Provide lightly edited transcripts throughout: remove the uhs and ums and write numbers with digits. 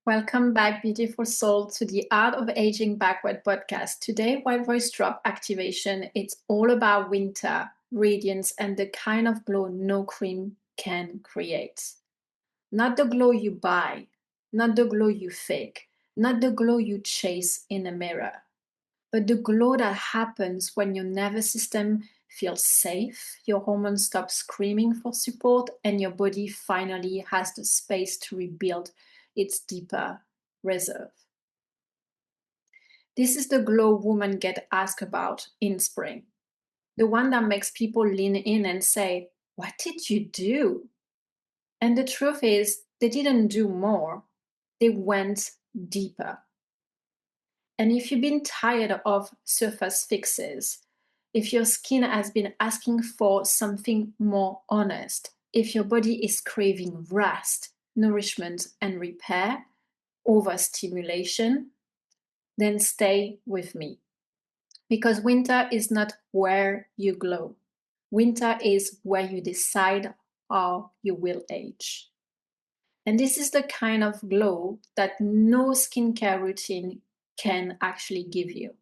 Welcome back, beautiful soul, to the Art of Aging Backward podcast. Today, White Voice Drop Activation, it's all about winter, radiance, and the kind of glow no cream can create. Not the glow you buy, not the glow you fake, not the glow you chase in a mirror, but the glow that happens when your nervous system feels safe, your hormones stop screaming for support, and your body finally has the space to rebuild its deeper reserve. This is the glow women get asked about in spring. The one that makes people lean in and say, "What did you do?" And the truth is, they didn't do more, they went deeper. And if you've been tired of surface fixes, if your skin has been asking for something more honest, if your body is craving rest, nourishment, and repair, overstimulation, then stay with me. Because winter is not where you glow. Winter is where you decide how you will age. And this is the kind of glow that no skincare routine can actually give you.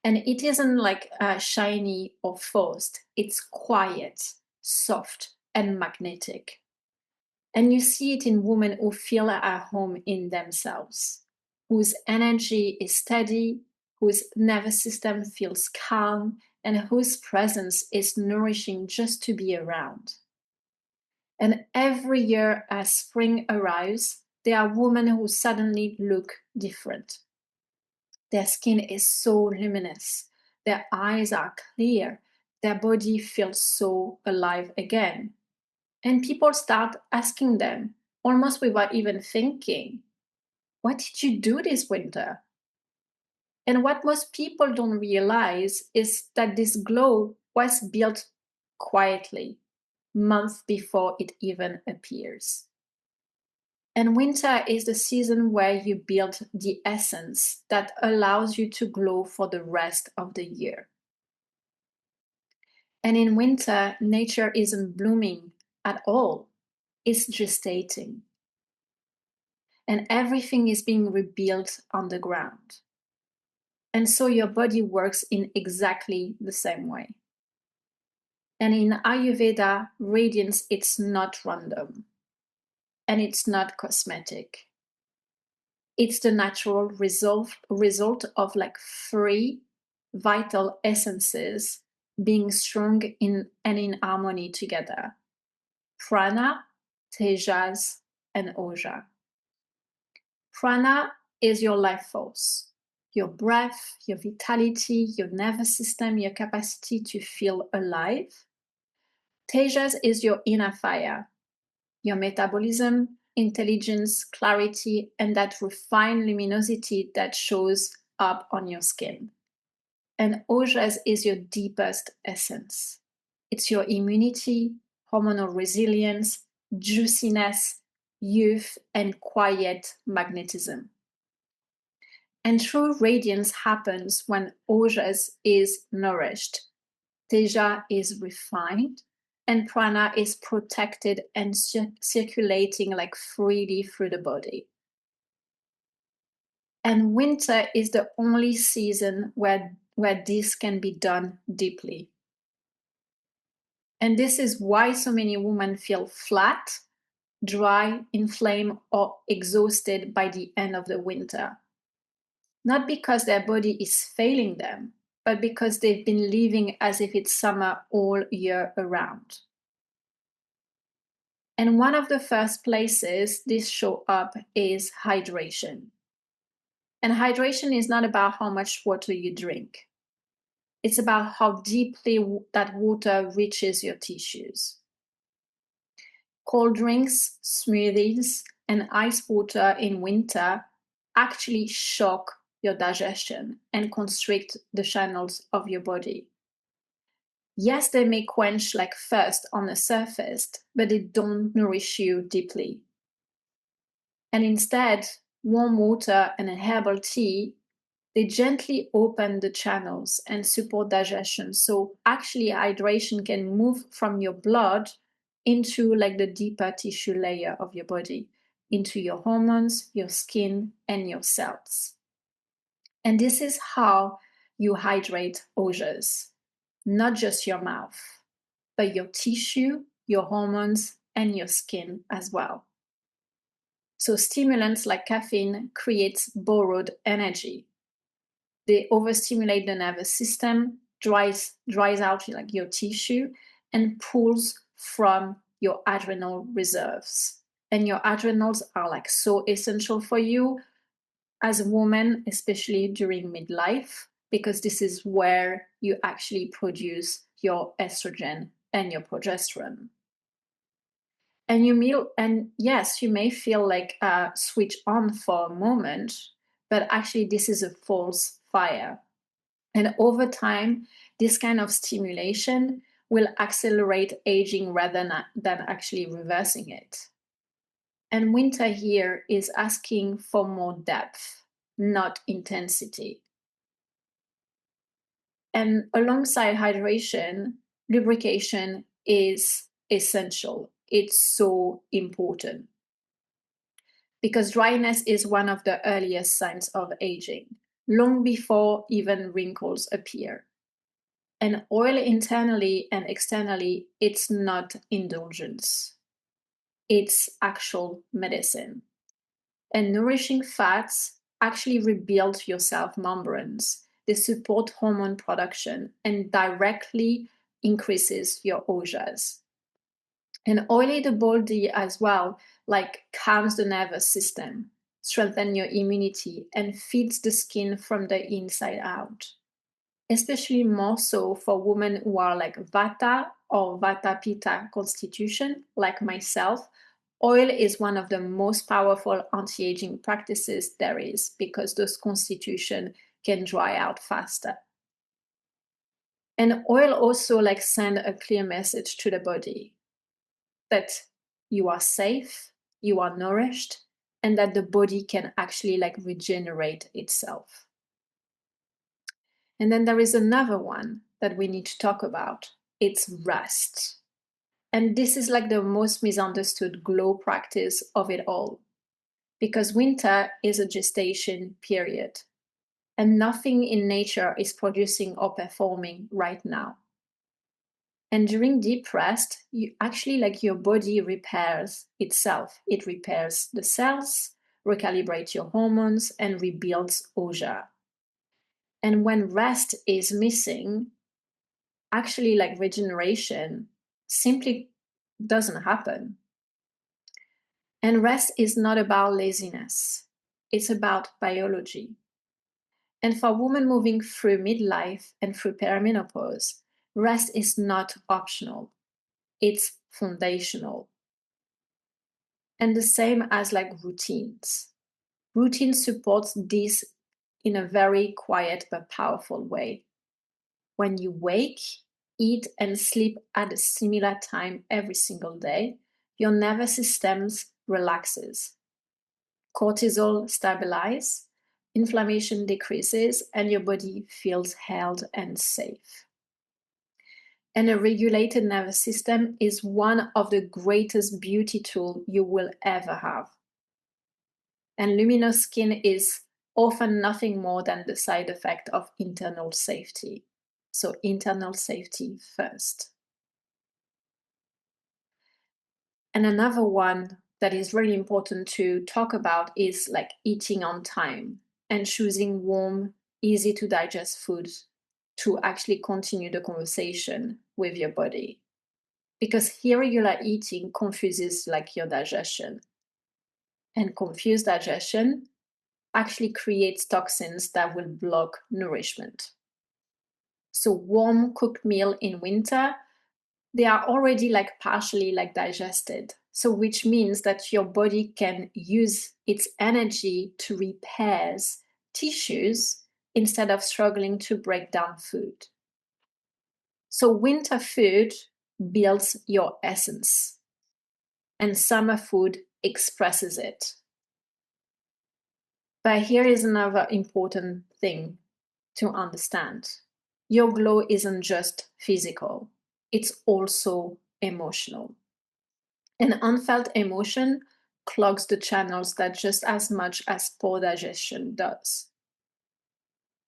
And it isn't like shiny or forced, it's quiet, soft, and magnetic. And you see it in women who feel at home in themselves, whose energy is steady, whose nervous system feels calm, and whose presence is nourishing just to be around. And every year as spring arrives, there are women who suddenly look different. Their skin is so luminous, their eyes are clear, their body feels so alive again. And people start asking them, almost without even thinking, "What did you do this winter?" And what most people don't realize is that this glow was built quietly, months before it even appears. And winter is the season where you build the essence that allows you to glow for the rest of the year. And in winter, nature isn't blooming at all, it's gestating. And everything is being rebuilt on the ground. And so your body works in exactly the same way. And in Ayurveda, radiance, it's not random. And it's not cosmetic. It's the natural result of like three vital essences being strong in and in harmony together: Prana, Tejas, and Oja. Prana is your life force, your breath, your vitality, your nervous system, your capacity to feel alive. Tejas is your inner fire, your metabolism, intelligence, clarity, and that refined luminosity that shows up on your skin. And Ojas is your deepest essence. It's your immunity, hormonal resilience, juiciness, youth, and quiet magnetism. And true radiance happens when Ojas is nourished, Teja is refined, and Prana is protected and circulating like freely through the body. And winter is the only season where this can be done deeply. And this is why so many women feel flat, dry, inflamed, or exhausted by the end of the winter. Not because their body is failing them, but because they've been living as if it's summer all year around. And one of the first places this shows up is hydration. And hydration is not about how much water you drink. It's about how deeply that water reaches your tissues. Cold drinks, smoothies, and ice water in winter actually shock your digestion and constrict the channels of your body. Yes, they may quench like thirst on the surface, but they don't nourish you deeply. And instead, warm water and a herbal tea, they gently open the channels and support digestion. So actually hydration can move from your blood into like the deeper tissue layer of your body. into your hormones, your skin, and your cells. And this is how you hydrate Ojas, not just your mouth, but your tissue, your hormones, and your skin as well. So stimulants like caffeine creates borrowed energy. They overstimulate the nervous system, dries out like your tissue, and pulls from your adrenal reserves. And your adrenals are like so essential for you as a woman, especially during midlife, because this is where you actually produce your estrogen and your progesterone. And yes, you may feel like switch on for a moment, but actually this is a false fire. And over time, this kind of stimulation will accelerate aging rather than actually reversing it. And winter here is asking for more depth, not intensity. And alongside hydration, lubrication is essential. It's so important because dryness is one of the earliest signs of aging, long before even wrinkles appear. And oil internally and externally, it's not indulgence. It's actual medicine. And nourishing fats actually rebuild your self membranes. They support hormone production and directly increases your ojas. And oily the body as well, like calms the nervous system, strengthens your immunity, and feeds the skin from the inside out. Especially more so for women who are like Vata or Vata Pitta constitution, like myself. Oil is one of the most powerful anti-aging practices there is because those constitution can dry out faster. And oil also like send a clear message to the body that you are safe, you are nourished, and that the body can actually like regenerate itself. And then there is another one that we need to talk about. It's rest. And this is like the most misunderstood glow practice of it all. Because winter is a gestation period. And nothing in nature is producing or performing right now. And during deep rest, you actually like your body repairs itself. It repairs the cells, recalibrates your hormones, and rebuilds Oja. And when rest is missing, actually like regeneration simply doesn't happen. And rest is not about laziness. It's about biology. And for women moving through midlife and through perimenopause, rest is not optional. It's foundational. And the same as like routines. Routine supports this in a very quiet but powerful way. When you wake, eat, and sleep at a similar time every single day, your nervous system relaxes. Cortisol stabilizes, inflammation decreases, and your body feels held and safe. And a regulated nervous system is one of the greatest beauty tools you will ever have. And luminous skin is often nothing more than the side effect of internal safety. So internal safety first. And another one that is really important to talk about is like eating on time and choosing warm, easy to digest foods to actually continue the conversation with your body. Because irregular eating confuses like your digestion. And confused digestion actually creates toxins that will block nourishment. So warm cooked meal in winter, they are already like partially like digested. So which means that your body can use its energy to repair tissues instead of struggling to break down food. So winter food builds your essence and summer food expresses it. But here is another important thing to understand. Your glow isn't just physical, it's also emotional. And unfelt emotion clogs the channels that just as much as poor digestion does.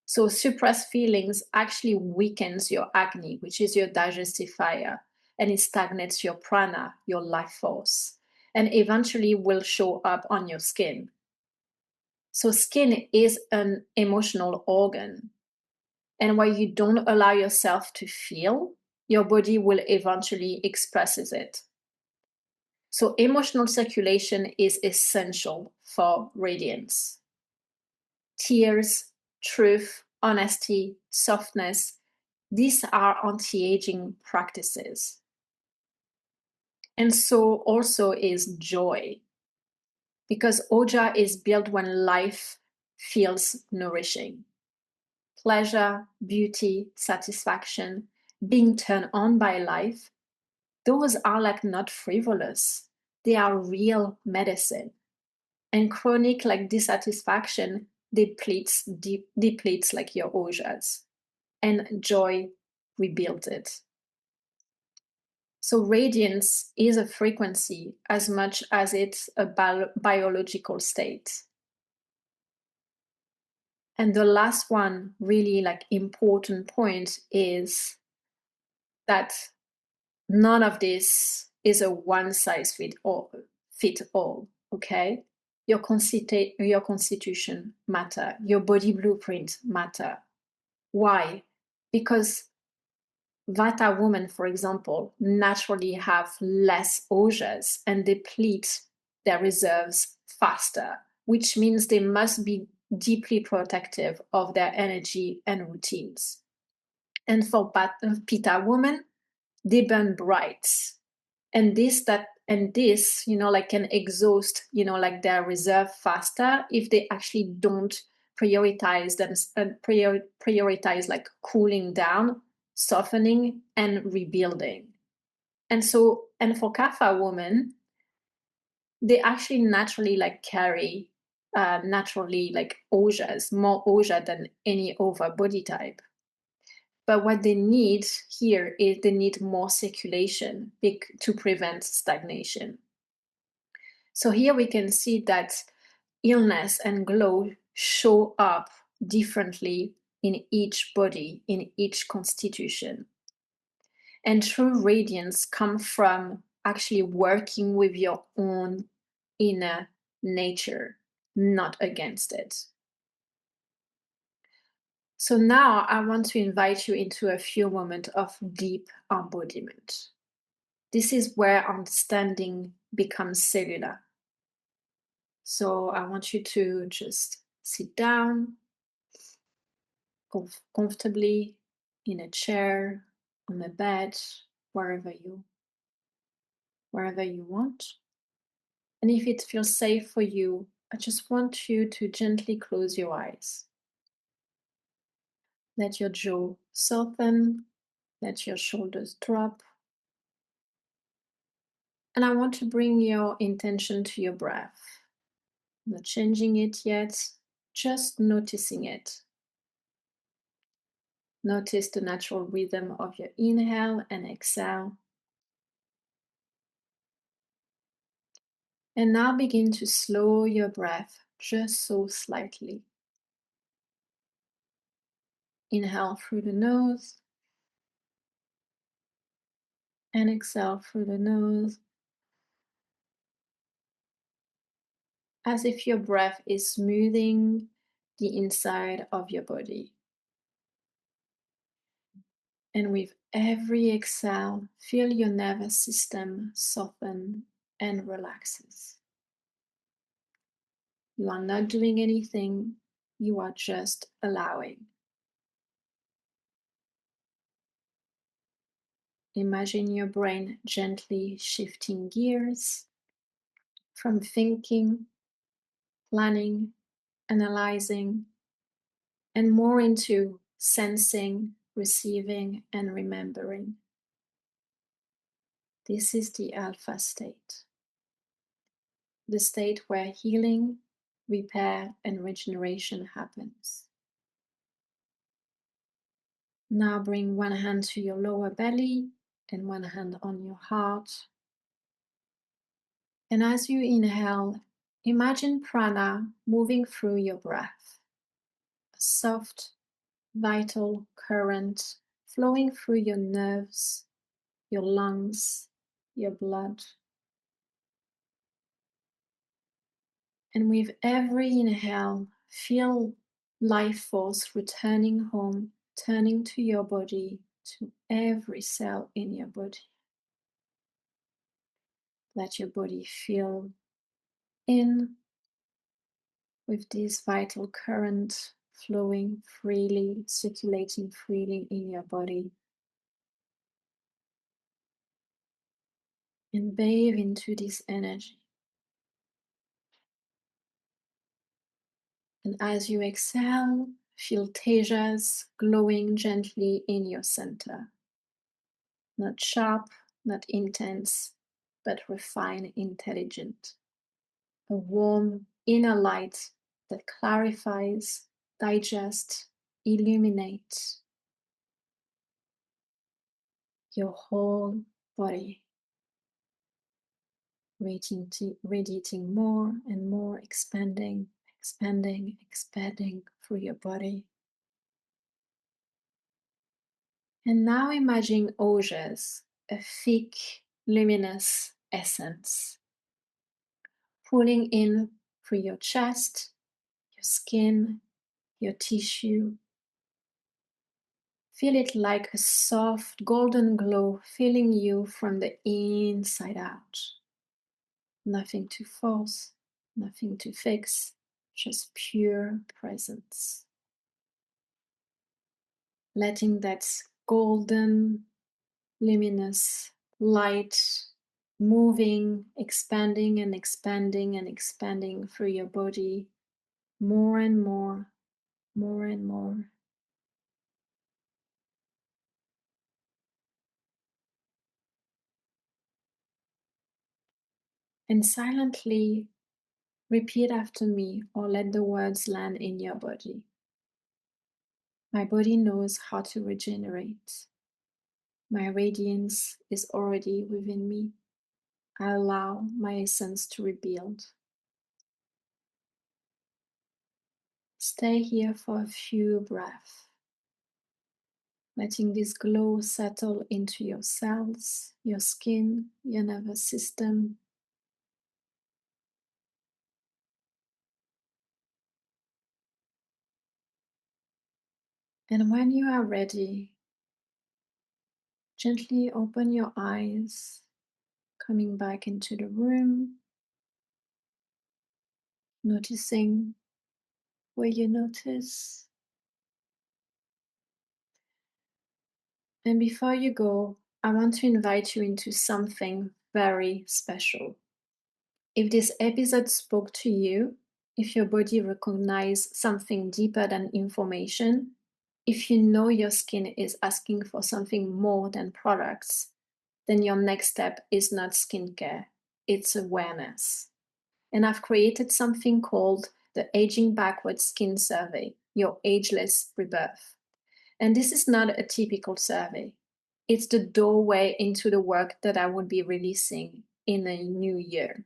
So suppressed feelings actually weakens your agni, which is your digestive fire, and it stagnates your prana, your life force, and eventually will show up on your skin. So skin is an emotional organ, and while you don't allow yourself to feel, your body will eventually expresses it. So emotional circulation is essential for radiance. Tears, truth, honesty, softness, these are anti-aging practices. And so also is joy, because Oja is built when life feels nourishing. Pleasure, beauty, satisfaction, being turned on by life, those are like not frivolous. They are real medicine. And chronic like dissatisfaction depletes like your ojas, and joy rebuilds it. So radiance is a frequency as much as it's a biological state. And the last one really like important point is that none of this is a one size fit all, okay? Your constitution matter, your body blueprint matter. Why? Because Vata women, for example, naturally have less ojas and deplete their reserves faster, which means they must be deeply protective of their energy and routines. And for Pitta women, they burn bright, and this like can exhaust like their reserve faster if they actually don't prioritize them prioritize like cooling down, softening, and rebuilding. And for Kapha women, they actually naturally like carry naturally like ojas, more oja than any other body type. But what they need here is they need more circulation to prevent stagnation. So here we can see that illness and glow show up differently in each body, in each constitution. And true radiance comes from actually working with your own inner nature, not against it. So now I want to invite you into a few moments of deep embodiment. This is where understanding becomes cellular. So I want you to just sit down comfortably in a chair, on a bed, wherever you want. And if it feels safe for you, I just want you to gently close your eyes. Let your jaw soften, let your shoulders drop. And I want to bring your intention to your breath. Not changing it yet, just noticing it. Notice the natural rhythm of your inhale and exhale. And now begin to slow your breath just so slightly. Inhale through the nose and exhale through the nose, as if your breath is smoothing the inside of your body. And with every exhale, feel your nervous system soften and relaxes. You are not doing anything, you are just allowing. Imagine your brain gently shifting gears from thinking, planning, analyzing, and more into sensing, receiving, and remembering. This is the alpha state, the state where healing, repair, and regeneration happens. Now bring one hand to your lower belly and one hand on your heart. And as you inhale, imagine prana moving through your breath, a soft, vital current flowing through your nerves, your lungs, your blood. And with every inhale, feel life force returning home, turning to your body, to every cell in your body. Let your body fill in with this vital current flowing freely, circulating freely in your body. And bathe into this energy. And as you exhale, feel Tejas glowing gently in your center. Not sharp, not intense, but refined, intelligent. A warm inner light that clarifies, digests, illuminates your whole body, radiating more and more, expanding, expanding, expanding through your body. And now imagine Ojas, a thick, luminous essence, pulling in through your chest, your skin, your tissue. Feel it like a soft golden glow filling you from the inside out. Nothing to force, nothing to fix, just pure presence. Letting that golden, luminous light moving, expanding and expanding and expanding through your body more and more, more and more. And silently repeat after me or let the words land in your body. My body knows how to regenerate. My radiance is already within me. I allow my essence to rebuild. Stay here for a few breaths, letting this glow settle into your cells, your skin, your nervous system. And when you are ready, gently open your eyes, coming back into the room, noticing where you notice. And before you go, I want to invite you into something very special. If this episode spoke to you, if your body recognized something deeper than information, if you know your skin is asking for something more than products, then your next step is not skincare, it's awareness. And I've created something called the Aging Backwards Skin Survey, Your Ageless Rebirth. And this is not a typical survey. It's the doorway into the work that I will be releasing in a new year,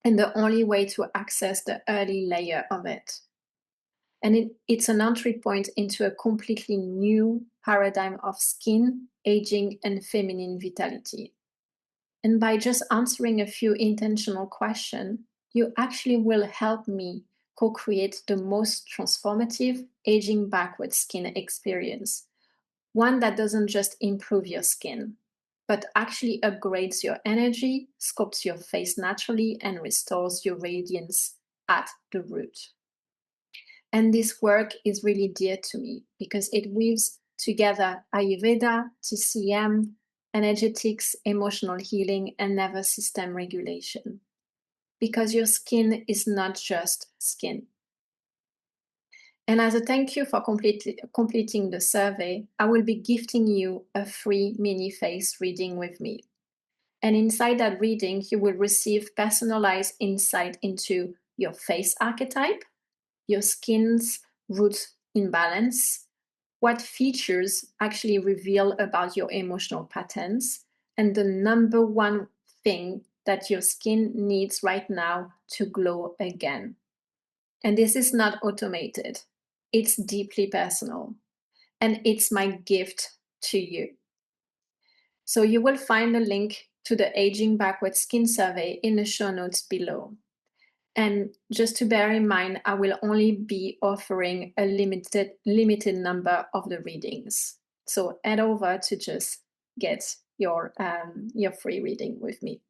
and the only way to access the early layer of it. And it's an entry point into a completely new paradigm of skin, aging, and feminine vitality. And by just answering a few intentional questions, you actually will help me co-create the most transformative aging backward skin experience. One that doesn't just improve your skin, but actually upgrades your energy, sculpts your face naturally, and restores your radiance at the root. And this work is really dear to me because it weaves together Ayurveda, TCM, energetics, emotional healing, and nervous system regulation. Because your skin is not just skin. And as a thank you for completing the survey, I will be gifting you a free mini face reading with me. And inside that reading, you will receive personalized insight into your face archetype, your skin's root imbalance, what features actually reveal about your emotional patterns, and the number one thing that your skin needs right now to glow again. And this is not automated. It's deeply personal. And it's my gift to you. So you will find a link to the Aging Backwards Skin Survey in the show notes below. And just to bear in mind, I will only be offering a limited number of the readings. So head over to just get your free reading with me.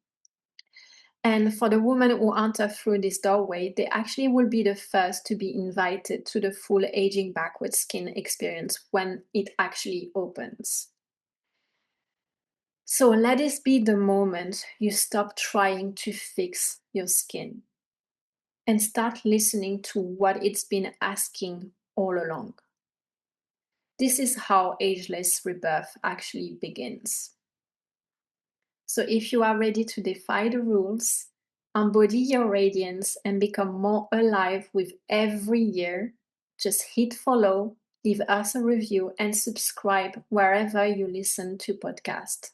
And for the women who enter through this doorway, they actually will be the first to be invited to the full Aging Backwards Skin experience when it actually opens. So let this be the moment you stop trying to fix your skin and start listening to what it's been asking all along. This is how ageless rebirth actually begins. So if you are ready to defy the rules, embody your radiance, and become more alive with every year, just hit follow, leave us a review, and subscribe wherever you listen to podcasts.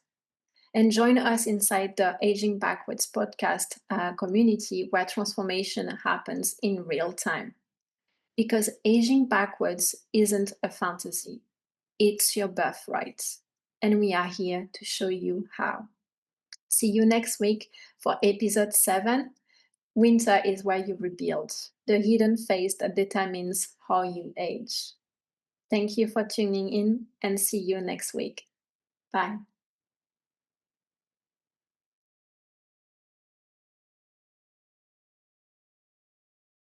And join us inside the Aging Backwards podcast community where transformation happens in real time. Because aging backwards isn't a fantasy, it's your birthright. And we are here to show you how. See you next week for episode 7. Winter is where you rebuild, the hidden phase that determines how you age. Thank you for tuning in and see you next week. Bye.